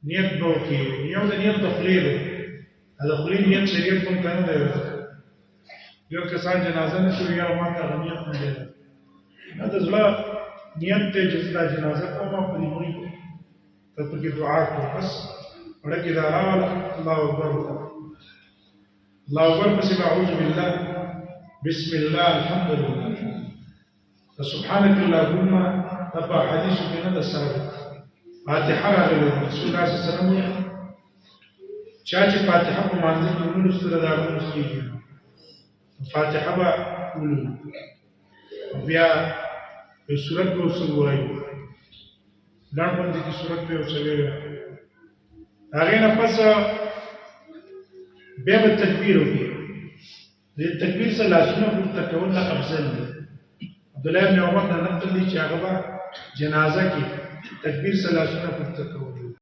نیت به وکړي. یو د نیت د خولې دی، د خولې نیت شریعت کوم ته نه دی. یو کسان جنازه نه کوي، یا ما ته نیت نه دی، دا د زړه نیت دی چې دا جنازه کوم په دې مړي ته پکې دعا کوو. بس وړه کې دا راوله، الله اکبر، الله اکبر پسې اعوذ بالله، بسم الله، الحمد لله، سبحانك اللهم. دا په حدیثو کې نه ده سره فاتحه راغلې رسول الله صلی الله علیه وسلم چا چې فاتحه په مانځه کې ولوستله دا لمونځ کېږي. فاتحه به ولولو، بیا یو سورت به ورسره ووایو، لنډ غوندې کې سورت به ورسره ووایو. د هغې نه پس بیا به تکبیر وکړي. د تکبیر سره لاسونه پورته کول نه افضل دی. عبدالله بن عمر نه نقل دی چې هغه به جنازه کې تکبیر سره لاسونه پورته کول.